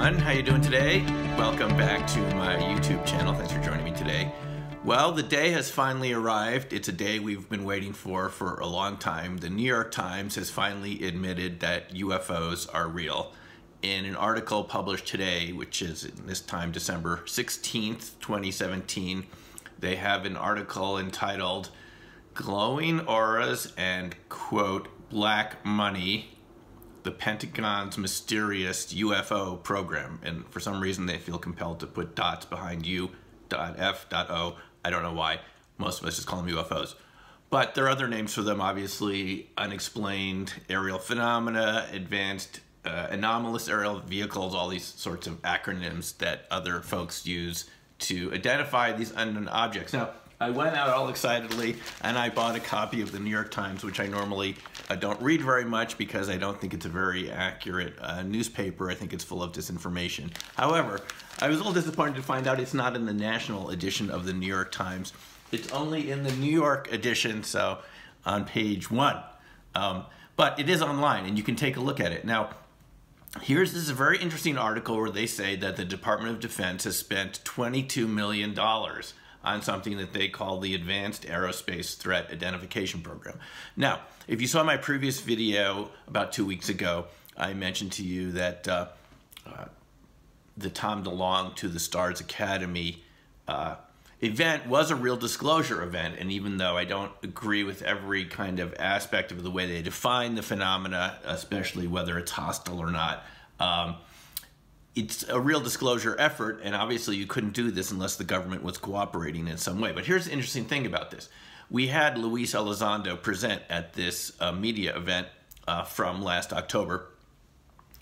everyone. How you doing today? Welcome back to my YouTube channel. Thanks for joining me today. Well, the day has finally arrived. It's a day we've been waiting for a long time. The New York Times has finally admitted that UFOs are real. In an article published today, which is this time December 16th, 2017, they have an article entitled "Glowing Auras and, quote, Black Money, the Pentagon's Mysterious UFO Program." And for some reason they feel compelled to put dots behind U.F.O. I don't know why. Most of us just call them UFOs. But there are other names for them, obviously: unexplained aerial phenomena, advanced anomalous aerial vehicles, all these sorts of acronyms that other folks use to identify these unknown objects. Now, I went out all excitedly and I bought a copy of the New York Times, which I normally don't read very much because I don't think it's a very accurate newspaper. I think it's full of disinformation. However, I was a little disappointed to find out it's not in the national edition of the New York Times. It's only in the New York edition, so on page 1. But it is online and you can take a look at it. Now, this is a very interesting article where they say that the Department of Defense has spent $22 million on something that they call the Advanced Aerospace Threat Identification Program. Now, if you saw my previous video about 2 weeks ago, I mentioned to you that the Tom DeLonge to the Stars Academy event was a real disclosure event, and even though I don't agree with every kind of aspect of the way they define the phenomena, especially whether it's hostile or not, it's a real disclosure effort, and obviously you couldn't do this unless the government was cooperating in some way. But here's the interesting thing about this. We had Luis Elizondo present at this media event from last October.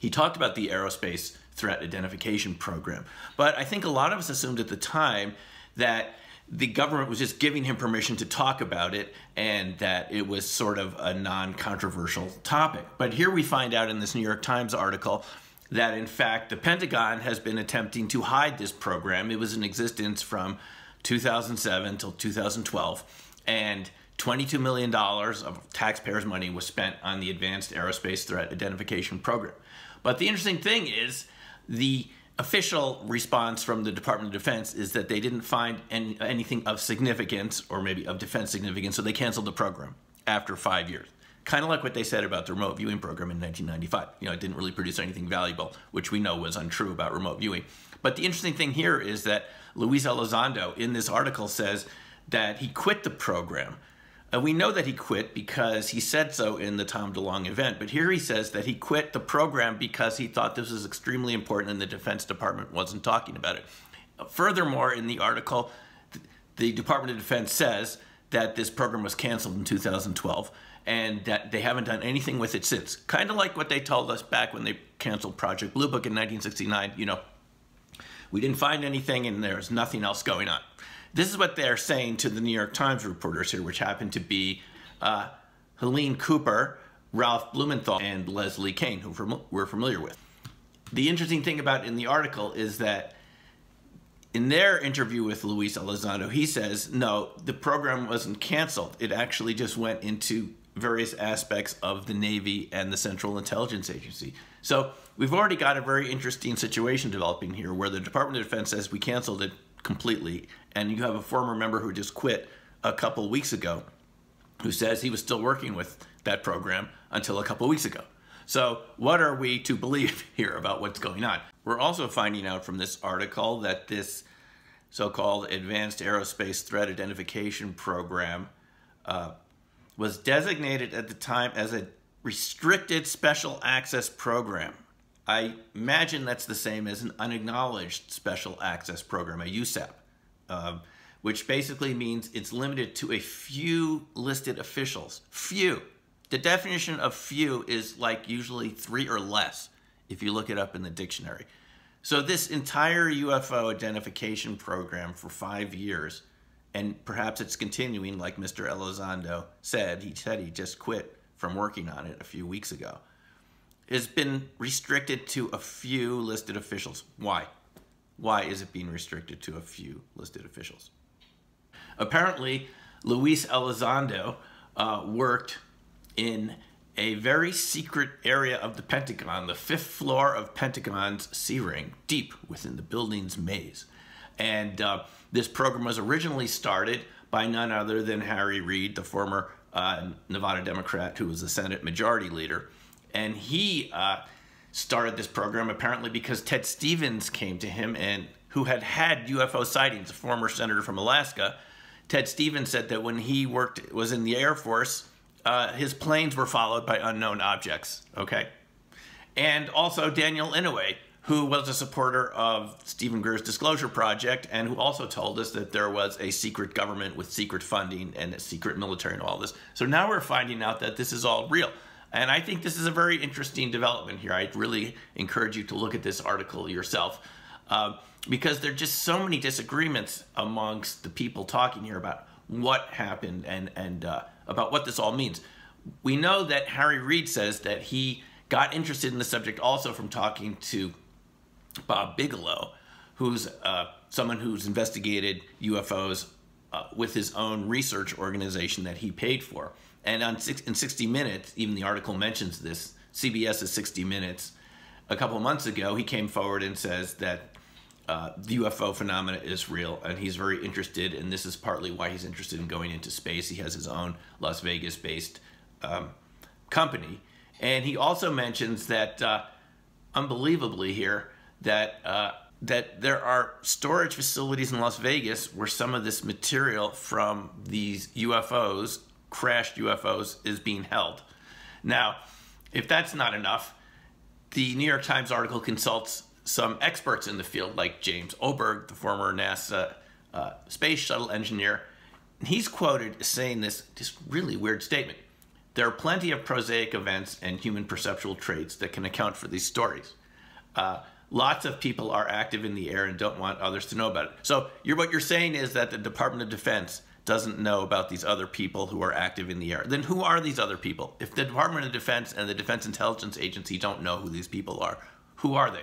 He talked about the Aerospace Threat Identification Program, but I think a lot of us assumed at the time that the government was just giving him permission to talk about it and that it was sort of a non-controversial topic. But here we find out in this New York Times article that in fact the Pentagon has been attempting to hide this program. It was in existence from 2007 till 2012, and $22 million of taxpayers' money was spent on the Advanced Aerospace Threat Identification Program. But the interesting thing is the official response from the Department of Defense is that they didn't find anything of significance, or maybe of defense significance, so they canceled the program after 5 years. Kind of like what they said about the remote viewing program in 1995. You know, it didn't really produce anything valuable, which we know was untrue about remote viewing. But the interesting thing here is that Luis Elizondo in this article says that he quit the program. We know that he quit because he said so in the Tom DeLonge event, but here he says that he quit the program because he thought this was extremely important and the Defense Department wasn't talking about it. Furthermore, in the article, the Department of Defense says that this program was canceled in 2012 and that they haven't done anything with it since. Kind of like what they told us back when they canceled Project Blue Book in 1969. You know, we didn't find anything and there's nothing else going on. This is what they're saying to the New York Times reporters here, which happen to be Helene Cooper, Ralph Blumenthal, and Leslie Kean, who we're familiar with. The interesting thing about in the article is that in their interview with Luis Elizondo, he says, no, the program wasn't canceled. It actually just went into various aspects of the Navy and the Central Intelligence Agency. So we've already got a very interesting situation developing here where the Department of Defense says we canceled it completely, and you have a former member who just quit a couple weeks ago who says he was still working with that program until a couple weeks ago. So what are we to believe here about what's going on? We're also finding out from this article that this so-called Advanced Aerospace Threat Identification Program was designated at the time as a restricted special access program. I imagine that's the same as an unacknowledged special access program, a USAP, which basically means it's limited to a few listed officials. Few. The definition of few is like usually 3 or less if you look it up in the dictionary. So this entire UFO identification program for 5 years, and perhaps it's continuing like Mr. Elizondo said he just quit from working on it a few weeks ago, has been restricted to a few listed officials. Why? Why is it being restricted to a few listed officials? Apparently, Luis Elizondo worked in a very secret area of the Pentagon, the 5th floor of Pentagon's C ring, deep within the building's maze. And this program was originally started by none other than Harry Reid, the former Nevada Democrat who was the Senate Majority Leader. And he started this program apparently because Ted Stevens came to him, and who had had UFO sightings, a former senator from Alaska. Ted Stevens said that when he was in the Air Force, his planes were followed by unknown objects, okay? And also Daniel Inouye, who was a supporter of Stephen Greer's Disclosure Project, and who also told us that there was a secret government with secret funding and a secret military and all this. So now we're finding out that this is all real. And I think this is a very interesting development here. I really encourage you to look at this article yourself, because there are just so many disagreements amongst the people talking here about what happened and about what this all means. We know that Harry Reid says that he got interested in the subject also from talking to Bob Bigelow, who's someone who's investigated UFOs with his own research organization that he paid for. And in 60 Minutes, even the article mentions this, CBS's 60 Minutes, a couple of months ago, he came forward and says that the UFO phenomena is real, and he's very interested, and this is partly why he's interested in going into space. He has his own Las Vegas-based company. And he also mentions that, unbelievably here, that there are storage facilities in Las Vegas where some of this material from these UFOs, crashed UFOs, is being held. Now, if that's not enough, the New York Times article consults some experts in the field like James Oberg, the former NASA space shuttle engineer. And he's quoted as saying this just really weird statement. There are plenty of prosaic events and human perceptual traits that can account for these stories. Lots of people are active in the air and don't want others to know about it. So what you're saying is that the Department of Defense doesn't know about these other people who are active in the air. Then who are these other people? If the Department of Defense and the Defense Intelligence Agency don't know who these people are, who are they?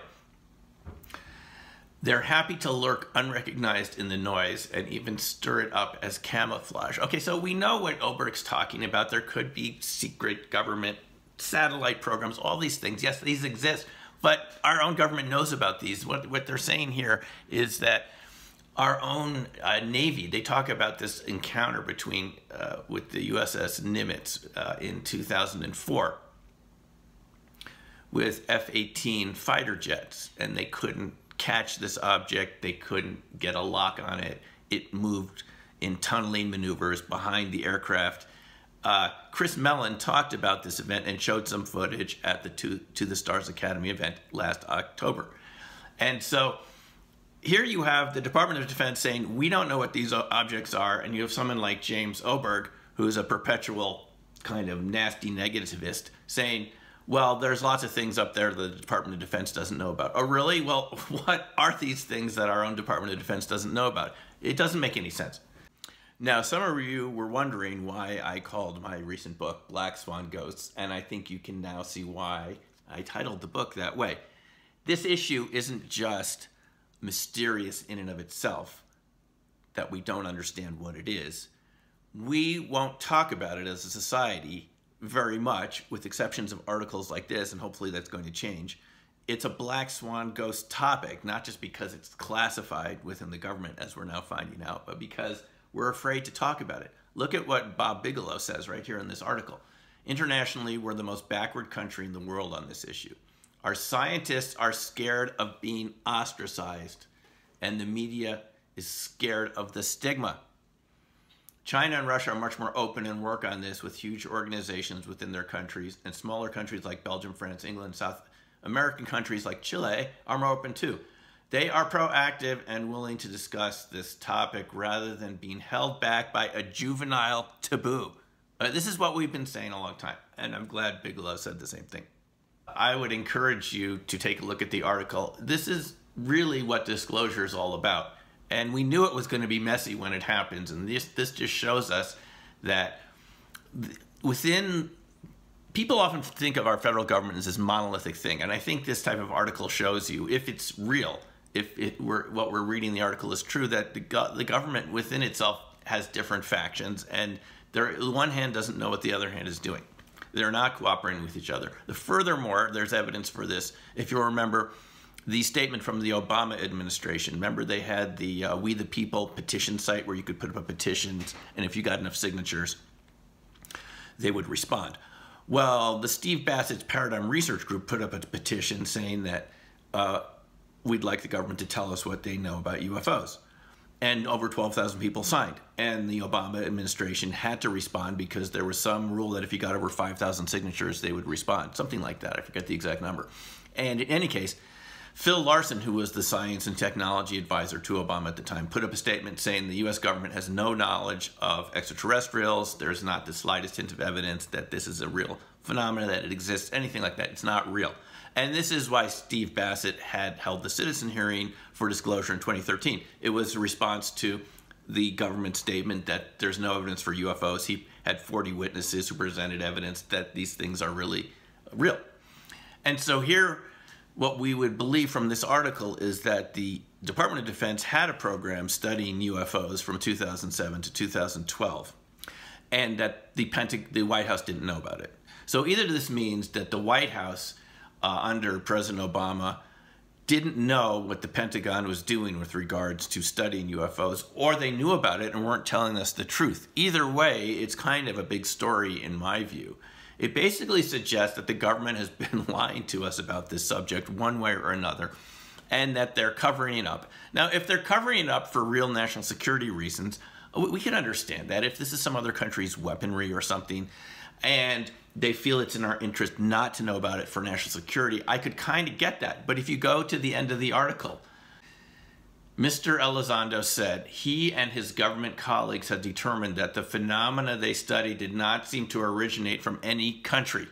They're happy to lurk unrecognized in the noise and even stir it up as camouflage. Okay, so we know what Oberg's talking about. There could be secret government satellite programs, all these things. Yes, these exist, but our own government knows about these. What they're saying here is that our own Navy, they talk about this encounter between with the USS Nimitz in 2004 with F-18 fighter jets, and they couldn't catch this object. They couldn't get a lock on it. It moved in tunneling maneuvers behind the aircraft. Chris Mellon talked about this event and showed some footage at the To the Stars Academy event last October. And so here you have the Department of Defense saying, we don't know what these objects are, and you have someone like James Oberg, who's a perpetual kind of nasty negativist, saying, well, there's lots of things up there the Department of Defense doesn't know about. Oh, really? Well, what are these things that our own Department of Defense doesn't know about? It doesn't make any sense. Now, some of you were wondering why I called my recent book Black Swan Ghosts, and I think you can now see why I titled the book that way. This issue isn't just mysterious in and of itself, that we don't understand what it is. We won't talk about it as a society very much, with exceptions of articles like this, and hopefully that's going to change. It's a black swan ghost topic, not just because it's classified within the government, as we're now finding out, but because we're afraid to talk about it. Look at what Bob Bigelow says right here in this article. Internationally, we're the most backward country in the world on this issue. Our scientists are scared of being ostracized, and the media is scared of the stigma. China and Russia are much more open and work on this with huge organizations within their countries, and smaller countries like Belgium, France, England, South American countries like Chile are more open too. They are proactive and willing to discuss this topic rather than being held back by a juvenile taboo. This is what we've been saying a long time, and I'm glad Bigelow said the same thing. I would encourage you to take a look at the article. This is really what disclosure is all about. And we knew it was going to be messy when it happens. And this just shows us that people often think of our federal government as this monolithic thing. And I think this type of article shows you, if it's real, what we're reading in the article is true, that the government within itself has different factions. And the one hand doesn't know what the other hand is doing. They're not cooperating with each other. Furthermore, there's evidence for this. If you'll remember the statement from the Obama administration, remember they had the We the People petition site where you could put up a petition, and if you got enough signatures, they would respond. Well, the Steve Bassett's Paradigm Research Group put up a petition saying that we'd like the government to tell us what they know about UFOs. And over 12,000 people signed. And the Obama administration had to respond because there was some rule that if you got over 5,000 signatures, they would respond. Something like that. I forget the exact number. And in any case, Phil Larson, who was the science and technology advisor to Obama at the time, put up a statement saying the U.S. government has no knowledge of extraterrestrials. There's not the slightest hint of evidence that this is a real phenomenon, that it exists, anything like that. It's not real. And this is why Steve Bassett had held the citizen hearing for disclosure in 2013. It was a response to the government statement that there's no evidence for UFOs. He had 40 witnesses who presented evidence that these things are really real. And so here, what we would believe from this article is that the Department of Defense had a program studying UFOs from 2007 to 2012, and that the White House didn't know about it. So either this means that the White House under President Obama didn't know what the Pentagon was doing with regards to studying UFOs, or they knew about it and weren't telling us the truth. Either way, it's kind of a big story in my view. It basically suggests that the government has been lying to us about this subject one way or another, and that they're covering it up. Now, if they're covering it up for real national security reasons, we can understand that. If this is some other country's weaponry or something, and they feel it's in our interest not to know about it for national security, I could kind of get that. But if you go to the end of the article, Mr. Elizondo said he and his government colleagues had determined that the phenomena they studied did not seem to originate from any country.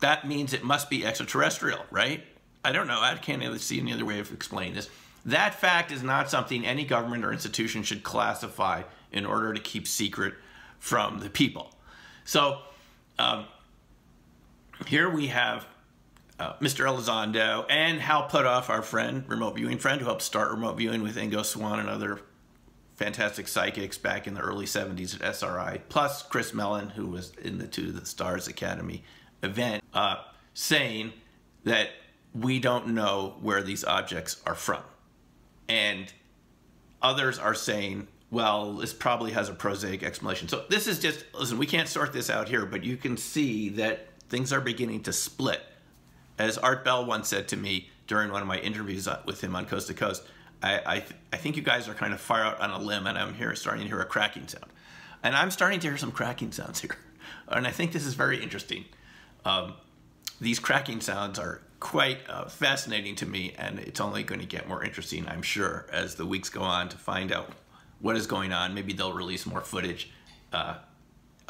That means it must be extraterrestrial, right? I don't know. I can't see any other way of explaining this. That fact is not something any government or institution should classify in order to keep secret from the people. So here we have Mr. Elizondo and Hal Puthoff, our friend, remote viewing friend, who helped start remote viewing with Ingo Swann and other fantastic psychics back in the early 70s at SRI, plus Chris Mellon, who was in the To the Stars Academy event, saying that we don't know where these objects are from. And others are saying, well, this probably has a prosaic explanation. So this is just, listen, we can't sort this out here, but you can see that things are beginning to split. As Art Bell once said to me during one of my interviews with him on Coast to Coast, I think you guys are kind of far out on a limb, and I'm starting to hear a cracking sound. And I'm starting to hear some cracking sounds here. And I think this is very interesting. These cracking sounds are quite fascinating to me, and it's only going to get more interesting, I'm sure, as the weeks go on to find out what is going on. Maybe they'll release more footage,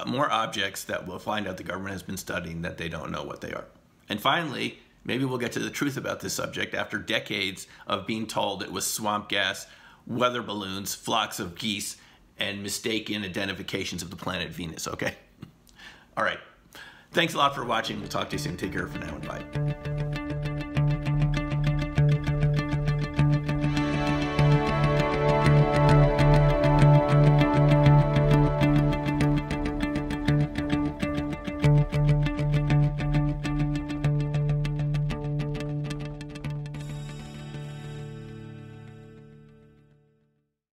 more objects that we'll find out the government has been studying that they don't know what they are. And finally, maybe we'll get to the truth about this subject after decades of being told it was swamp gas, weather balloons, flocks of geese, and mistaken identifications of the planet Venus, okay? All right. Thanks a lot for watching. We'll talk to you soon. Take care for now and bye.